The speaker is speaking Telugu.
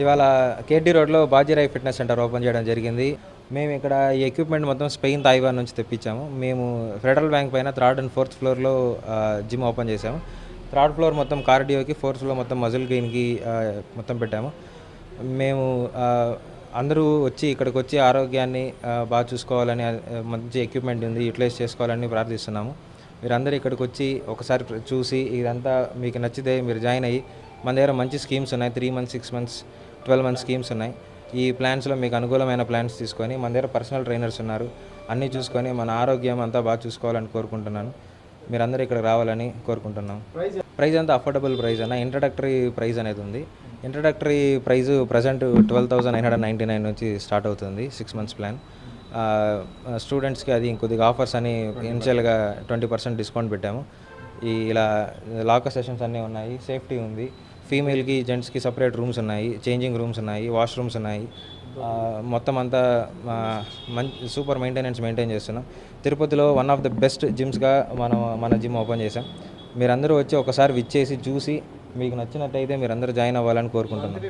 ఇవాళ కేటీ రోడ్లో బాజీరాయ్ ఫిట్నెస్ సెంటర్ ఓపెన్ చేయడం జరిగింది. మేము ఇక్కడ ఈ ఎక్విప్మెంట్ మొత్తం స్పెయిన్, తైవాన్ నుంచి తెప్పించాము. మేము ఫెడరల్ బ్యాంక్ పైన 3rd and 4th ఫ్లోర్లో జిమ్ ఓపెన్ చేసాము. 3rd ఫ్లోర్ మొత్తం కార్డియోకి, 4th ఫ్లోర్ మొత్తం మజిల్ గెయిన్కి మొత్తం పెట్టాము. మేము అందరూ వచ్చి ఇక్కడికి వచ్చి ఆరోగ్యాన్ని బాగా చూసుకోవాలని, మంచి ఎక్విప్మెంట్ ఉంది యూటిలైజ్ చేసుకోవాలని ప్రార్థిస్తున్నాము. మీరందరూ ఇక్కడికి వచ్చి ఒకసారి చూసి ఇదంతా మీకు నచ్చితే మీరు జాయిన్ అయ్యి, మన దగ్గర మంచి స్కీమ్స్ ఉన్నాయి. 3 months, 6 months, 12 months స్కీమ్స్ ఉన్నాయి. ఈ ప్లాన్స్లో మీకు అనుకూలమైన ప్లాన్స్ తీసుకొని, మన దగ్గర పర్సనల్ ట్రైనర్స్ ఉన్నారు, అన్నీ చూసుకొని మన ఆరోగ్యం అంతా బాగా చూసుకోవాలని కోరుకుంటున్నాను. మీరందరూ ఇక్కడ రావాలని కోరుకుంటున్నాం. ప్రైస్ అంతా అఫోర్డబుల్ ప్రైస్ అన్న. ఇంట్రడక్టరీ ప్రైస్ అనేది ఉంది. ఇంట్రడక్టరీ ప్రైస్ ప్రజెంట్ 12,999 నుంచి స్టార్ట్ అవుతుంది 6 months ప్లాన్. స్టూడెంట్స్కి అది ఇంకొద్దిగా ఆఫర్స్ అని ఇనిషియల్గా 20% డిస్కౌంట్ పెట్టాము. ఇలా లాకర్ సెషన్స్ అన్నీ ఉన్నాయి, సేఫ్టీ ఉంది. ఫీమేల్కి, జెంట్స్కి సపరేట్ రూమ్స్ ఉన్నాయి, చేంజింగ్ రూమ్స్ ఉన్నాయి, వాష్రూమ్స్ ఉన్నాయి. మొత్తం అంతా సూపర్ మెయింటైన్ చేస్తున్నాం. తిరుపతిలో వన్ ఆఫ్ ద బెస్ట్ జిమ్స్గా మన జిమ్ ఓపెన్ చేసాం. మీరందరూ వచ్చి ఒకసారి విచ్చేసి చూసి మీకు నచ్చినట్టయితే మీరందరూ జాయిన్ అవ్వాలని కోరుకుంటున్నాం.